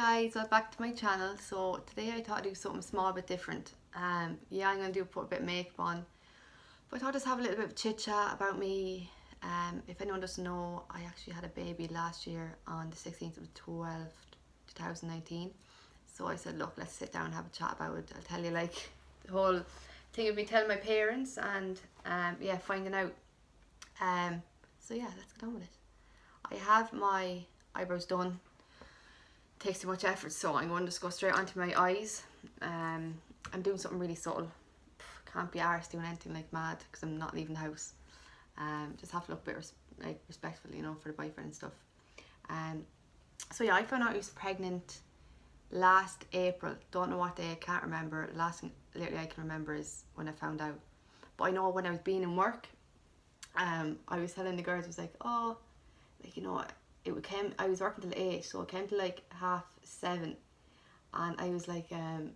guys, welcome back to my channel. So today I thought I'd do something small but different. Yeah, I'm going to put a bit of makeup on, but I thought I'd just have a little bit of chit chat about me. If anyone doesn't know, I actually had a baby last year on the 16th of 12th, 2019. So I said, look, let's sit down and have a chat about it. I'll tell you like the whole thing of me telling my parents and yeah, finding out. So yeah, let's get on with it. I have my eyebrows done. Takes too much effort, so I'm going to just go straight onto my eyes. I'm doing something really subtle. Can't be arsed doing anything like mad because I'm not leaving the house. Just have to look a bit respectful, you know, for the boyfriend and stuff. So yeah, I found out I was pregnant last April. Don't know what day, I can't remember. Last thing literally I can remember is when I found out. But I know when I was being in work, I was telling the girls, I was like, oh, like, you know, I was working till 8, so it came to like 7:30, and I was like, girls,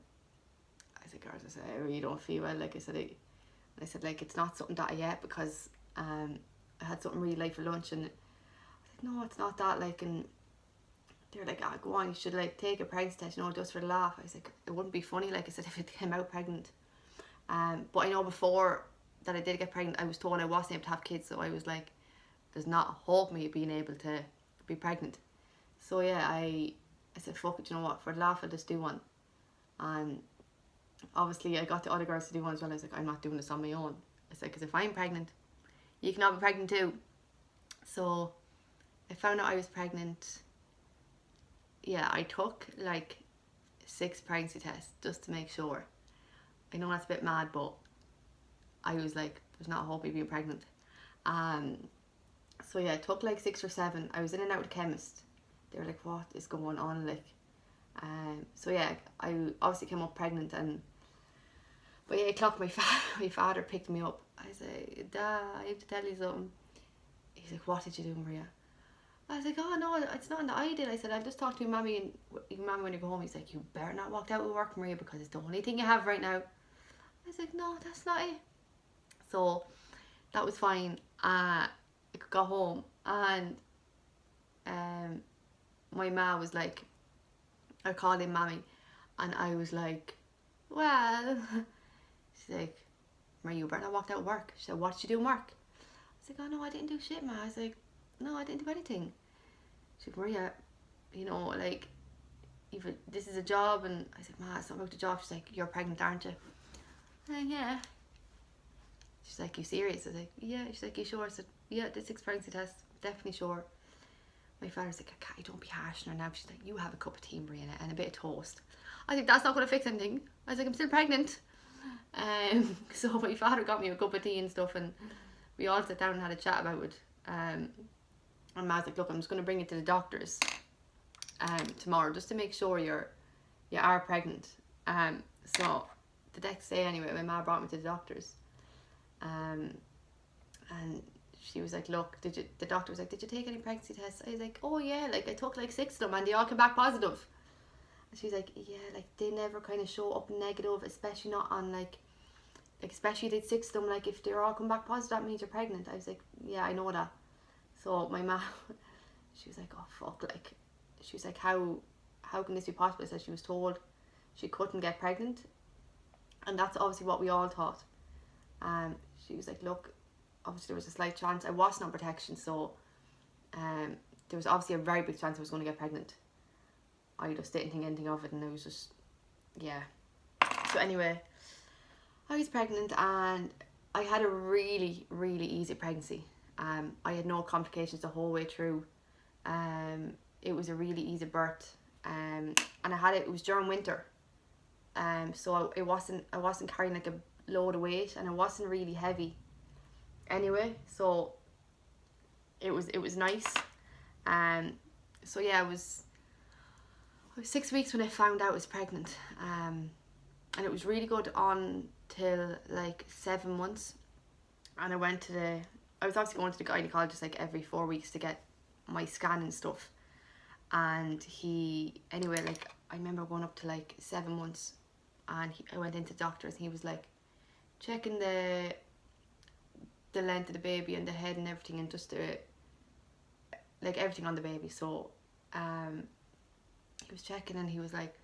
I said, I really don't feel well. Like I said, like, it's not something that I ate because I had something really late for lunch, and I was like, no, it's not that, like, and they were like, ah, go on, you should like take a pregnancy test, you know, just for the laugh. I was like, it wouldn't be funny, like I said, if it came out pregnant. But I know before that I did get pregnant, I was told I wasn't able to have kids, so I was like, there's not a hope of me being able to be pregnant. So yeah, I said, fuck it, you know what, for the laugh I'll just do one. And obviously I got the other girls to do one as well. I was like, I'm not doing this on my own. I said, because if I'm pregnant, you can all be pregnant too. So I found out I was pregnant. Yeah, I took like 6 pregnancy tests just to make sure. I know that's a bit mad, but I was like, there's not a hope of being pregnant. So yeah, I took like 6 or 7. I was in and out of the chemist. They were like, what is going on? Like, so yeah, I obviously came up pregnant, and by 8 o'clock my father picked me up. I said, Dad, I have to tell you something. He's like, what did you do, Maria? I was like, oh no, it's not that I did. I said, I'll just talk to your mommy and your mommy when you go home. He's like, you better not walk out with work, Maria, because it's the only thing you have right now. I was like, no, that's not it. So that was fine. I got home, and my ma was like, I called him mommy, and I was like, well, she's like, Maria, you better not walk out of work. She said, what did you do in work? I was like, oh no, I didn't do shit, ma. I was like, no, I didn't do anything. She's like, Maria, you know, like, this is a job. And I said, ma, it's not about the job. She's like, you're pregnant, aren't you? I'm like, yeah. She's like, you serious? I was like, yeah. She's like, you sure? I said, yeah, did 6 pregnancy tests, definitely sure. My father's like, okay, don't be harsh on her now. She's like, you have a cup of tea, Maria, and a bit of toast. I think that's not going to fix anything. I was like, I'm still pregnant. So my father got me a cup of tea and stuff, and we all sat down and had a chat about it. And Ma's like, look, I'm just going to bring you to the doctors tomorrow just to make sure you are pregnant. So the next day anyway, my ma brought me to the doctors. And she was like, look, the doctor was like, did you take any pregnancy tests? I was like, oh yeah, like I took like 6 of them and they all came back positive. And she's like, yeah, like they never kind of show up negative, especially not on like especially they did 6 of them, like if they're all come back positive, that means you're pregnant. I was like, yeah, I know that. So my mom, she was like, oh fuck, like, she was like, how can this be possible? So she was told she couldn't get pregnant, and that's obviously what we all thought. She was like, look, obviously there was a slight chance. I wasn't on protection, so there was obviously a very big chance I was going to get pregnant. I just didn't think anything of it, and I was just, yeah. So anyway, I was pregnant, and I had a really, really easy pregnancy. I had no complications the whole way through. It was a really easy birth, and it was during winter. So I wasn't carrying like a load of weight, and it wasn't really heavy anyway, so it was nice. So yeah, I was 6 weeks when I found out I was pregnant, and it was really good on till like 7 months. And I was obviously going to the gynecologist like every 4 weeks to get my scan and stuff. And anyway, like I remember going up to like 7 months, and I went into the doctor's, and he was like checking the length of the baby and the head and everything, and just like everything on the baby. So he was checking and he was like,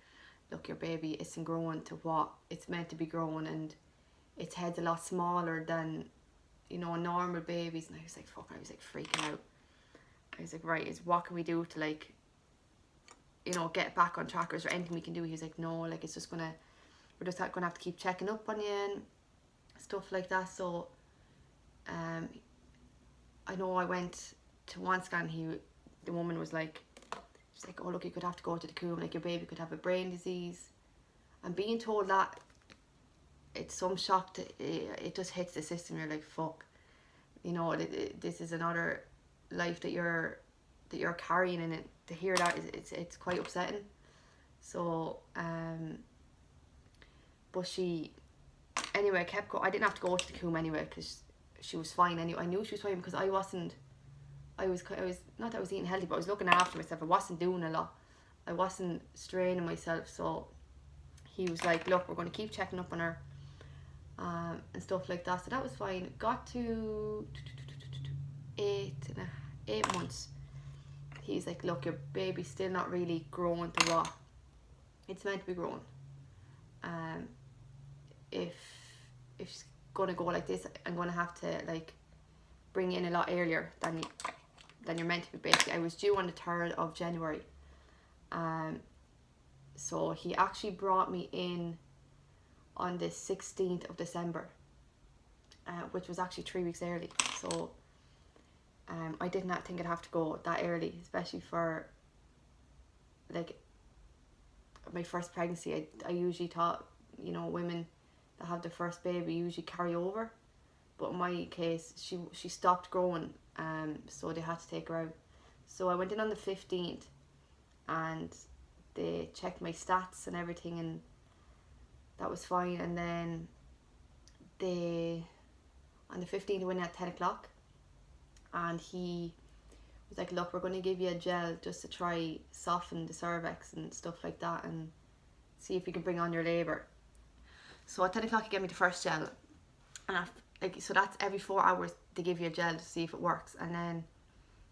look, your baby isn't growing to what it's meant to be growing, and its head's a lot smaller than, you know, normal babies. And I was like, fuck, I was like freaking out. I was like, right, is what can we do to like, you know, get back on track, or is there anything we can do? He was like, no, like it's just gonna, we're just gonna have to keep checking up on you and stuff like that. So I know I went to one scan, the woman was like, she's like, oh look, you could have to go to the Coombe, like your baby could have a brain disease. And being told that, it's some shock to, it just hits the system. You're like, fuck, you know, this is another life that you're carrying, and to hear that, it's quite upsetting. So but anyway, I kept going. I didn't have to go to the Coombe anyway, because she was fine anyway. I knew she was fine because I was not that I was eating healthy, but I was looking after myself. I wasn't doing a lot, I wasn't straining myself. So he was like, look, we're going to keep checking up on her and stuff like that. So that was fine. Got to 8 months. He's like, look, your baby's still not really growing to what it's meant to be growing. If she's gonna go like this, I'm gonna have to like bring you in a lot earlier than you're meant to be. Basically, I was due on the 3rd of January. So he actually brought me in on the 16th of December, which was actually 3 weeks early. So I did not think I'd have to go that early, especially for like my first pregnancy. I usually thought, you know, women that have their first baby usually carry over, but in my case she stopped growing, so they had to take her out. So I went in on the 15th and they checked my stats and everything, and that was fine. And then on the 15th I went in at 10 o'clock, and he was like, look, we're going to give you a gel just to try soften the cervix and stuff like that, and see if you can bring on your labour. So at 10 o'clock he gave me the first gel, and so that's every 4 hours they give you a gel to see if it works. And then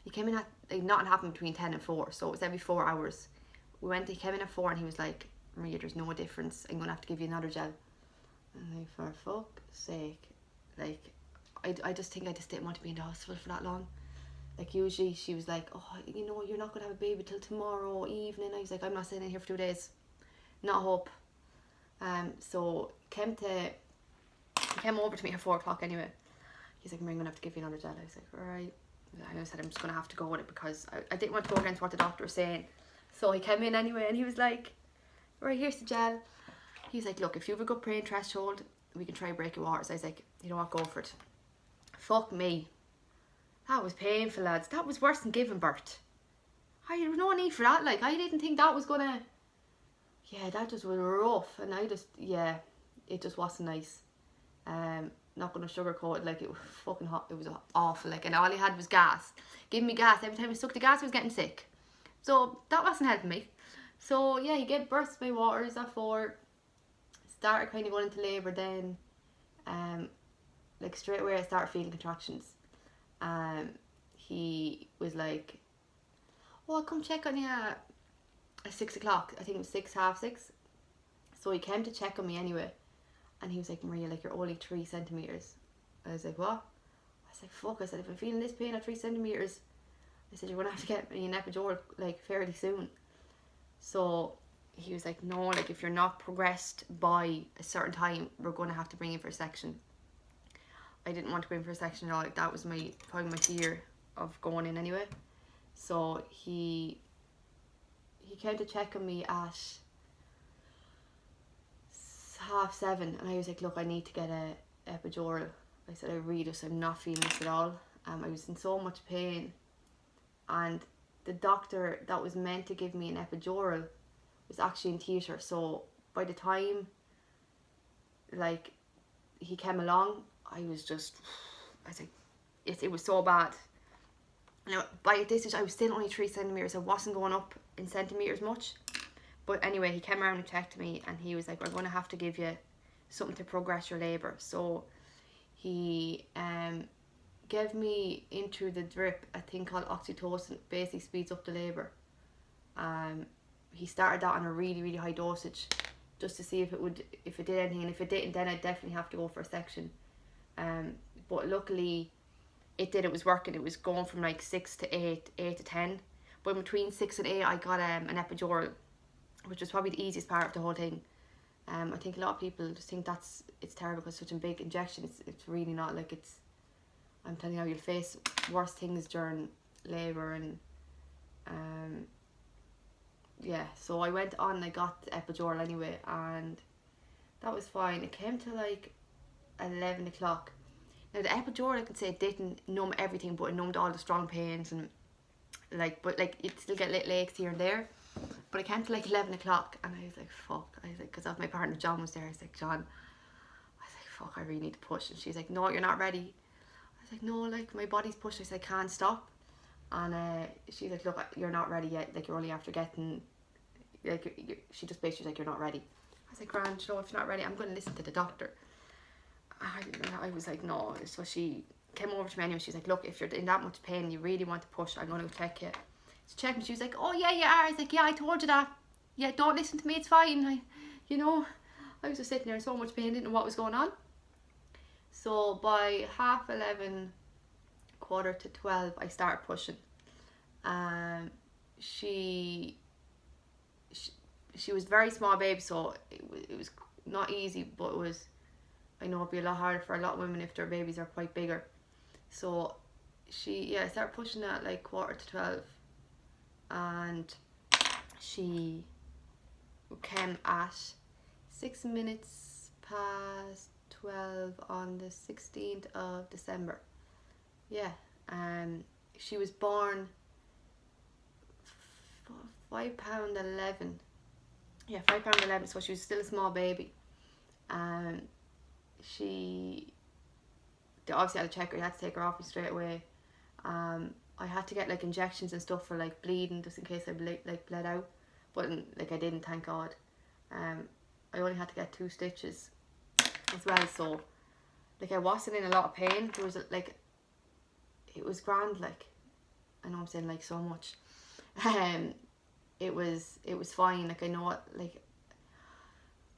he came in at, like, nothing happened between 10 and 4, so it was every 4 hours. He came in at 4 and he was like, Maria, there's no difference, I'm going to have to give you another gel. And like, for fuck's sake, like, I just think I just didn't want to be in the hospital for that long. Like, usually she was like, oh, you know, you're not going to have a baby till tomorrow evening. I was like, I'm not staying in here for 2 days, not hope. So he came over to me at 4 o'clock anyway. He's like, I'm going to have to give you another gel. I was like, alright. I said, I'm just going to have to go with it, because I didn't want to go against what the doctor was saying. So he came in anyway, and he was like, right, here's the gel. He's like, look, if you have a good pain threshold, we can try break your waters. I was like, you know what, go for it. Fuck me. That was painful, lads. That was worse than giving birth. I had no need for that. Like, I didn't think that was gonna... Yeah, that just was rough. And it just wasn't nice. Not gonna sugarcoat it. Like, it was fucking hot. It was awful. Like, and all he had was gas. Giving me gas. Every time I sucked the gas, I was getting sick. So that wasn't helping me. So yeah, he gave birth to my waters at 4. Started kind of going into labour then. Like, straight away I started feeling contractions. He was like, oh, I'll come check on you at 6 o'clock. I think it was 6, half 6. So he came to check on me anyway, and he was like, Maria, like, you're only 3 centimetres. I was like, what? I was like, fuck. I said, if I'm feeling this pain at 3 centimetres, I said, you're gonna have to get me an epidural like fairly soon. So he was like, no, like, if you're not progressed by a certain time, we're gonna have to bring you for a section. I didn't want to go in for a section at all. Like, that was probably my fear of going in anyway. So he came to check on me at 7:30, and I was like, look, I need to get a epidural. I said, I'm not feeling this at all. I was in so much pain, and the doctor that was meant to give me an epidural was actually in theatre. So by the time, like, he came along, I was like, it was so bad. Now, by this stage, I was still only 3 centimetres. I wasn't going up in centimetres much. But anyway, he came around and checked me, and he was like, we're going to have to give you something to progress your labour. So he gave me into the drip a thing called oxytocin. Basically speeds up the labour. he started that on a really, really high dosage, just to see if it did anything, and if it didn't, then I'd definitely have to go for a section. But luckily it did. It was working. It was going from like 6 to 8, 8 to 10. But in between 6 and 8, I got an epidural, which was probably the easiest part of the whole thing. I think a lot of people just think it's terrible because it's such a big injection. It's really not. Like, I'm telling you, you'll face worse things during labour, and yeah. So I went on and I got the epidural anyway, and that was fine. It came to like 11 o'clock. Now the epidural, I can say, it didn't numb everything, but it numbed all the strong pains, and but you'd still get little aches here and there. But it came to like 11 o'clock, and I was like, fuck. I was like, because my partner John was there. I was like, John, I was like, fuck, I really need to push. And she's like, no, you're not ready. I was like, no, like, my body's pushed. I said, I can't stop. And she's like, look, you're not ready yet. Like, you're only after getting, like, she just basically was like, you're not ready. I was like, grand, no, if you're not ready, I'm going to listen to the doctor. I was like, no. So she came over to me anyway. She's like, look, if you're in that much pain, you really want to push, I'm going to check you. She checked me. She was like, oh yeah, you are. I was like, yeah, I told you that. Yeah, don't listen to me, it's fine. I was just sitting there in so much pain, didn't know what was going on. So by 11:30, 11:45, I started pushing. She was very small baby, so it was not easy, but it was, I know it'd be a lot harder for a lot of women if their babies are quite bigger. So I started pushing at like 11:45, and she came at 6 minutes past 12 on the 16th of December. Yeah, she was born £5.11. Yeah, £5.11. So she was still a small baby. They obviously had to check her. You had to take her off me straight away. I had to get like injections and stuff for like bleeding, just in case I bled out, but like I didn't, thank God. I only had to get 2 stitches as well, so like I wasn't in a lot of pain. There was like, it was grand. Like, I know I'm saying like so much. It was fine. Like, I know what, like,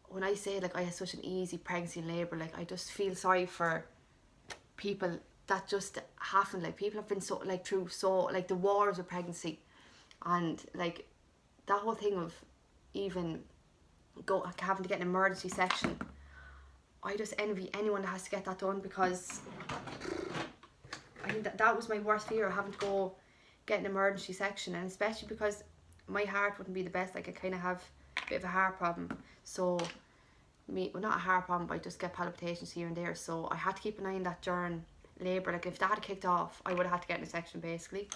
when I say like I had such an easy pregnancy and labour, like I just feel sorry for people that just haven't. Like, people have been so like through so like the wars of pregnancy, and like that whole thing of even having to get an emergency section. I just envy anyone that has to get that done, because I think that was my worst fear, having to go get an emergency section, and especially because my heart wouldn't be the best. Like, I kind of have a bit of a heart problem, so not a heart problem, but I just get palpitations here and there, so I had to keep an eye on that during labour. Like, if that had kicked off, I would have had to get in a section basically.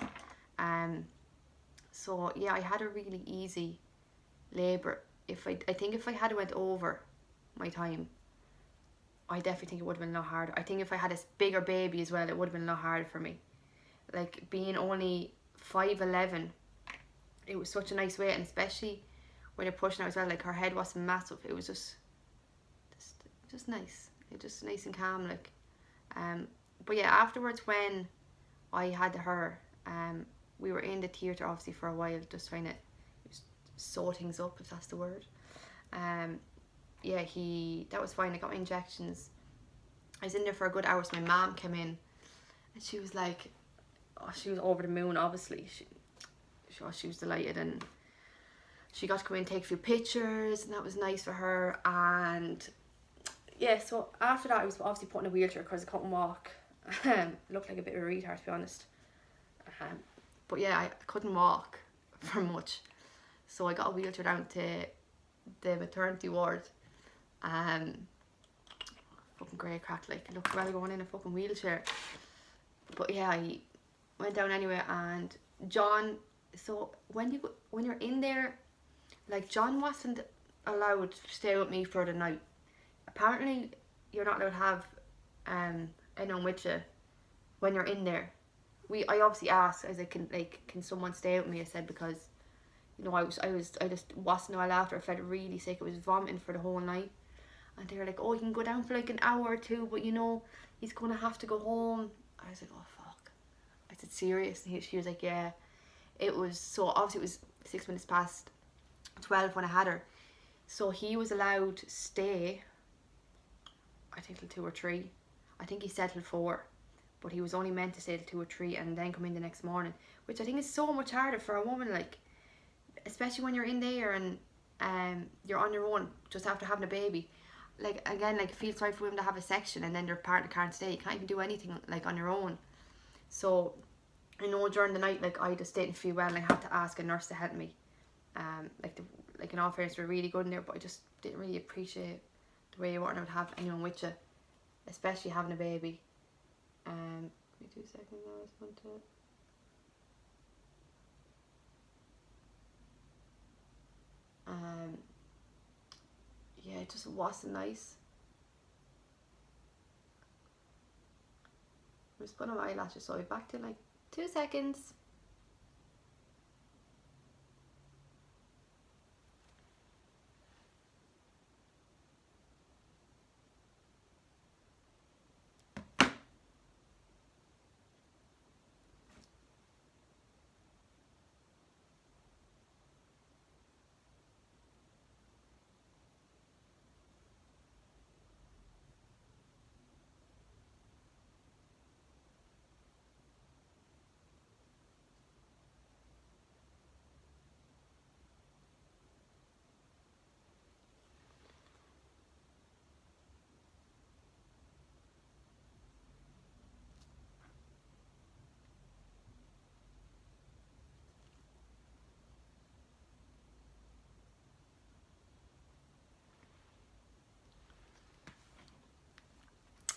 So yeah, I had a really easy labour. I think if I had went over my time, I definitely think it would have been a lot harder. I think if I had a bigger baby as well, it would have been a lot harder for me. Like, being only 5'11", it was such a nice weight, and especially when you're pushing her as well, like, her head wasn't massive. It was just nice. It was just nice and calm, like. But yeah, afterwards, when I had her, we were in the theatre obviously for a while, just trying to sew things up, if that's the word. Yeah, that was fine. I got my injections. I was in there for a good hour, so my mom came in, and she was like, oh, she was over the moon, obviously. She was delighted, and she got to come in and take a few pictures, and that was nice for her. And yeah, so after that, I was obviously put in a wheelchair because I couldn't walk. Looked like a bit of a retard, to be honest. But yeah, I couldn't walk for much, so I got a wheelchair down to the maternity ward. Fucking grey crack, like, it looked well going in a fucking wheelchair. But yeah, I went down anyway, and John, so when you're in there, like, John wasn't allowed to stay with me for the night. Apparently you're not allowed to have anyone with you when you're in there. I obviously asked, I was like, can someone stay with me? I said, because, you know, I just wasn't well after. I felt really sick. I was vomiting for the whole night. And they were like, oh, you can go down for like an hour or two, but you know, he's going to have to go home. I was like, oh fuck. I said, serious? And she was like, yeah. It was, so obviously it was 6 minutes past 12 when I had her. So he was allowed to stay, I think, till 2 or 3. I think he said till 4, but he was only meant to stay till 2 or 3 and then come in the next morning, which I think is so much harder for a woman, like, especially when you're in there and you're on your own just after having a baby. Like, again, like, it feels sorry for women to have a section and then their partner can't stay. You can't even do anything, like, on your own. So I know during the night, like, I just didn't feel well and I had to ask a nurse to help me. Like, in all fairness, we're really good in there, but I just didn't really appreciate the way you weren't able to have anyone with you, especially having a baby. Give me 2 seconds, I just want to... yeah, it just wasn't nice. I'm just putting on my eyelashes, so I'll be back in like 2 seconds.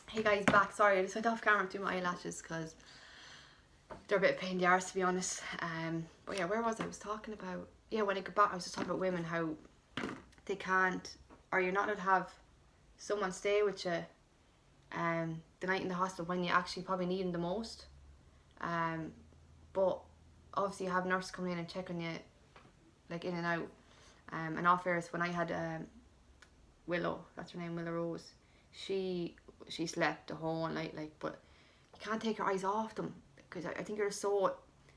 Hey guys, back. Sorry, I just went off camera to do my eyelashes because they're a bit of a pain in the arse, to be honest. But yeah, where was I? I was talking about, yeah, when I got back, I was just talking about women, how they can't, or you're not allowed to have someone stay with you the night in the hospital when you actually probably need them the most. But obviously you have nurses coming in and checking you, like, in and out. And all fairness, when I had Willow, that's her name, Willow Rose, she slept the whole night, like, but you can't take your eyes off them because I think you're so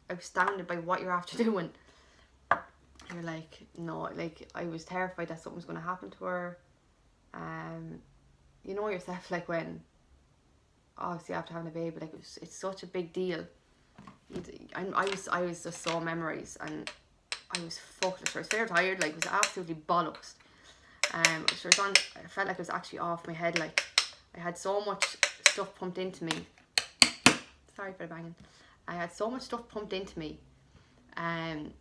astounded by what you're after doing. You're like, no, like, I was terrified that something was going to happen to her. You know yourself, like, when obviously after having a baby, like, it's such a big deal. I was just so memories, and I was fucked. I was very tired, like, it was absolutely bollocks. So I felt like it was actually off my head, like, I had so much stuff pumped into me. Sorry for the banging. I had so much stuff pumped into me. I'm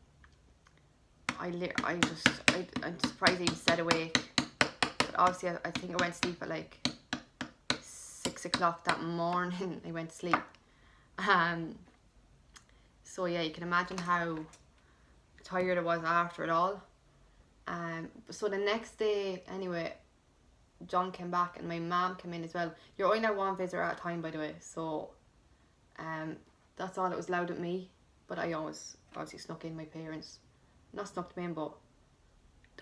surprised I even stayed awake. But obviously, I think I went to sleep at like 6 o'clock that morning. I went to sleep. So yeah, you can imagine how tired I was after it all. So the next day, anyway, John came back and my mom came in as well. You're only allowed one visitor at a time, by the way. So, that's all that was allowed at me. But I always obviously snuck in my parents. Not snuck them in, but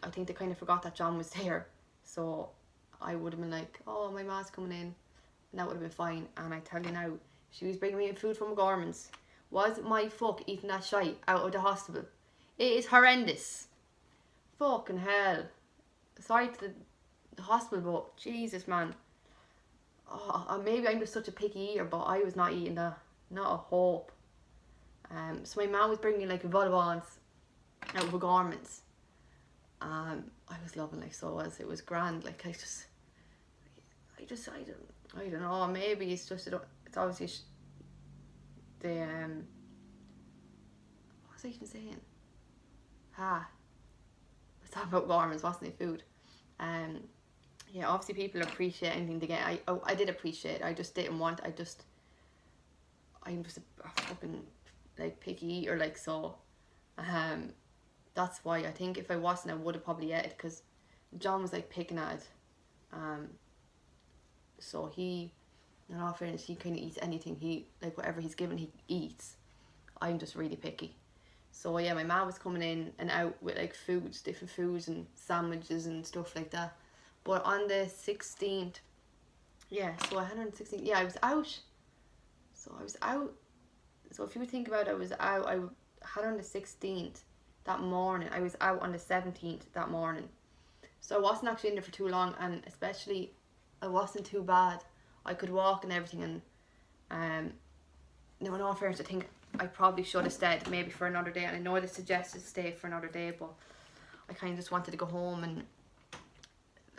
I think they kind of forgot that John was there. So I would have been like, oh, my mom's coming in. And that would have been fine. And I tell you now, she was bringing me in food from O'Gorman's. Was my fuck eating that shite out of the hospital? It is horrendous. Fucking hell. Sorry to the hospital, but Jesus, man. Oh, maybe I'm just such a picky eater, but I was not eating that. Not a hope. So my mum was bringing like vol au vents out of O'Gorman's. I was loving, like, so it was grand. Like, I don't know. Maybe it's just, it's obviously the what was I even saying? I was talking about O'Gorman's, wasn't it? Food. Yeah, obviously people appreciate anything they get. I did appreciate it. I just didn't want. I'm just a fucking, like, picky eater, like, so. That's why I think if I wasn't, I would have probably ate it, because John was like picking at it. So he, in all fairness, he kind of eats anything. He, like, whatever he's given, he eats. I'm just really picky. So yeah, my mom was coming in and out with like foods, different foods and sandwiches and stuff like that. But on the 16th, yeah, so I had her on the 16th, yeah, I was out. So if you think about it, I was out, I had her on the 16th. that morning. I was out on the 17th that morning. So I wasn't actually in there for too long, and especially I wasn't too bad. I could walk and everything, and now in all fairness, I think I probably should have stayed maybe for another day, and I know they suggested stay for another day, but I kind of just wanted to go home and,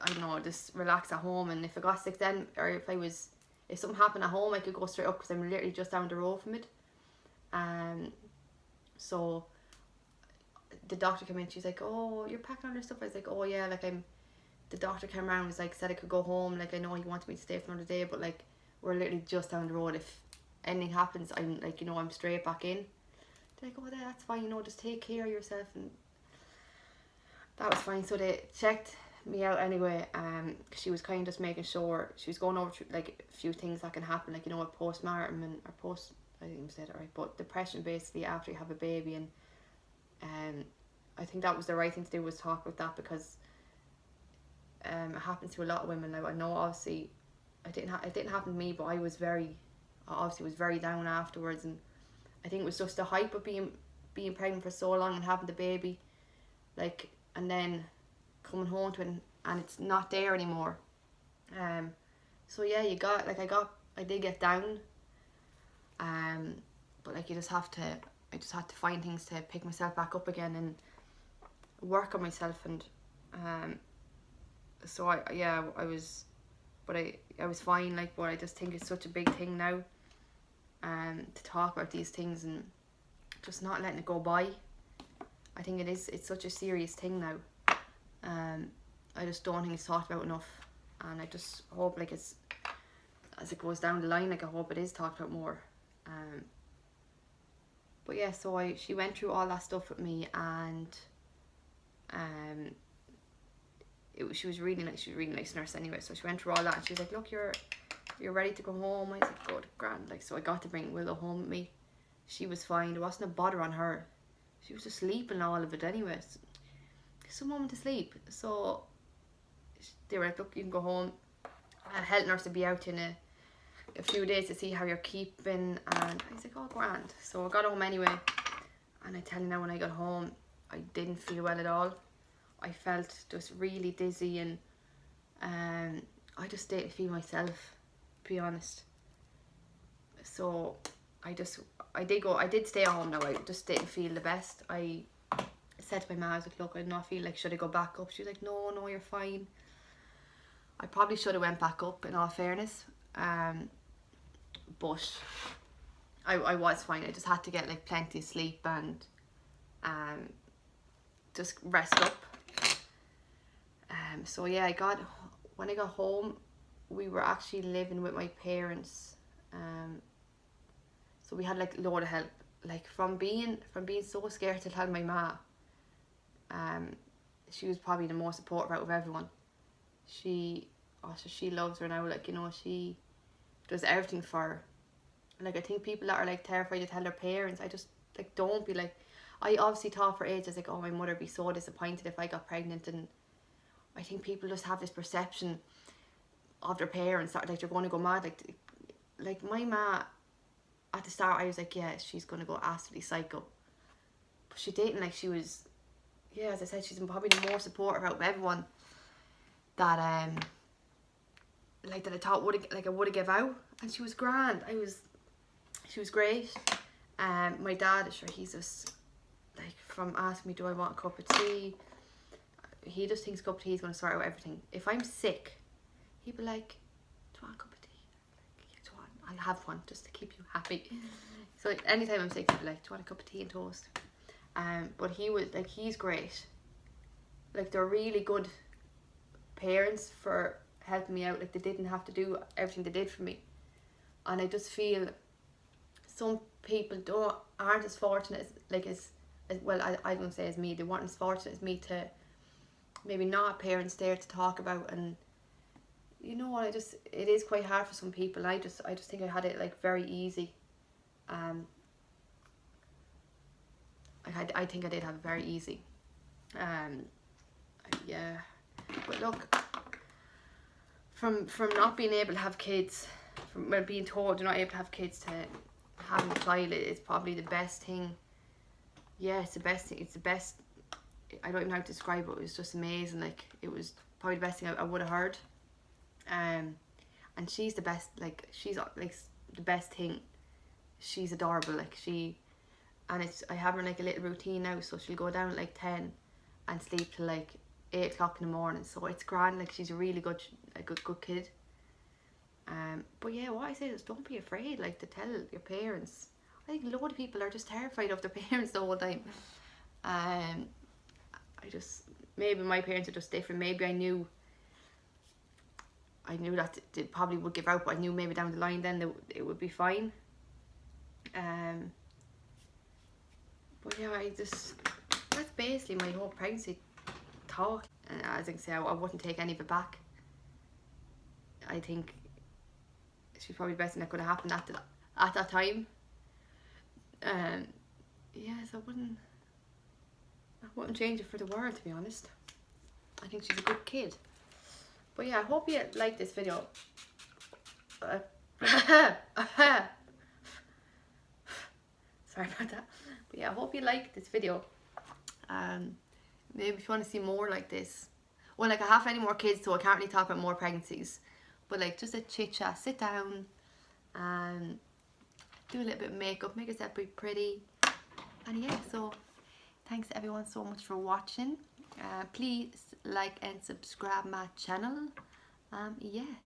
I don't know, just relax at home. And if I got sick then, or if something happened at home, I could go straight up, because I'm literally just down the road from it. So the doctor came in, she's like, oh, you're packing all your stuff. I was like, oh yeah, like the doctor came around, was like, said I could go home, like I know he wanted me to stay for another day, but like we're literally just down the road. If anything happens, I'm like, you know, I'm straight back in. They're like, oh, that's fine, you know, just take care of yourself. And that was fine. So they checked me out anyway. She was kind of just making sure, she was going over like a few things that can happen, like, you know, a postpartum and I didn't even say that right, but depression basically after you have a baby. And I think that was the right thing to do, was talk about that, because it happens to a lot of women. Like, I know obviously it didn't happen to me, but I was very down afterwards. And I think it was just the hype of being pregnant for so long and having the baby, like, and then coming home to it, and it's not there anymore. So yeah, I did get down. But like, I just had to find things to pick myself back up again and work on myself. And so I was fine, like, but I just think it's such a big thing now, to talk about these things and just not letting it go by. I think it's such a serious thing now. I just don't think it's talked about enough, and I just hope, like, as it goes down the line, like, I hope it is talked about more. But yeah, so she went through all that stuff with me, and she was really nice nurse anyway. So she went through all that, and she was like, look, you're ready to go home. I was like, good, grand. Like, so I got to bring Willow home with me. She was fine. There wasn't a bother on her. She was just sleeping all of it anyway. Some moment to sleep. So they were like, look, you can go home. Health nurse will be out in a few days to see how you're keeping. And I was like, oh, grand. So I got home anyway, and I tell you now, when I got home, I didn't feel well at all. I felt just really dizzy, and I just didn't feel myself, to be honest. So I did stay at home now. I just didn't feel the best. I said to my mum, I was like, look, I do not feel like, should I go back up? She was like, no, you're fine. I probably should have went back up, in all fairness. But I was fine. I just had to get like plenty of sleep and just rest up. So yeah, when I got home, we were actually living with my parents. So we had like a load of help, like from being so scared to tell my ma. She was probably the most supportive out of everyone. She loves her now, like, you know, she does everything for her. Like, I think people that are like terrified to tell their parents, I just, like, don't be like, I obviously thought for ages, like, oh, my mother would be so disappointed if I got pregnant. And I think people just have this perception of their parents that, like, they're going to go mad. Like my ma, at the start, I was like, yeah, she's going to go absolutely psycho. But she didn't. Like, she was, yeah, as I said, she's probably the more supportive out of everyone that like, that I thought I would have give out. And she was grand. She was great. My dad, sure, he's just like, from asking me, do I want a cup of tea, he just thinks a cup of tea is going to sort out everything. If I'm sick, he'd be like, do you want a cup of tea? Like, yeah, do you want? I'll have one just to keep you happy. So like, anytime I'm sick, he'd be like, do you want a cup of tea and toast? But he was like, he's great. Like, they're really good parents for helping me out. Like, they didn't have to do everything they did for me. And I just feel some people aren't as fortunate as well, I don't say as me, they weren't as fortunate as me to maybe not have parents there to talk about. And you know what, it is quite hard for some people. I just think I had it like very easy. I think I did have it very easy. Yeah, but look, from not being able to have kids, from being told you're not able to have kids, to having a child, it's probably the best thing yeah, it's the best thing. It's the best. I don't even know how to describe it. It was just amazing. Like, it was probably the best thing I would have heard. And she's the best. Like, she's like the best thing. She's adorable. Like, and I have her like a little routine now. So she'll go down at like 10 and sleep till like 8 o'clock in the morning. So it's grand. Like, she's a really good kid. But yeah, what I say is don't be afraid, like, to tell your parents. I think a lot of people are just terrified of their parents the whole time. I just, maybe my parents are just different. Maybe I knew that they probably would give out, but I knew maybe down the line then it would be fine. But yeah, that's basically my whole pregnancy talk. And as I say, I wouldn't take any of it back. I think she's probably the best thing that could have happened at that time. Yeah, so I wouldn't change it for the world, to be honest. I think she's a good kid. But yeah, I hope you like this video. Sorry about that. But yeah, I hope you like this video. Maybe if you want to see more like this. Well, like, I haven't any more kids, so I can't really talk about more pregnancies. But like, just a chit chat, sit down and do a little bit of makeup, make yourself pretty. And yeah, so thanks everyone so much for watching. Please like and subscribe my channel. Yeah.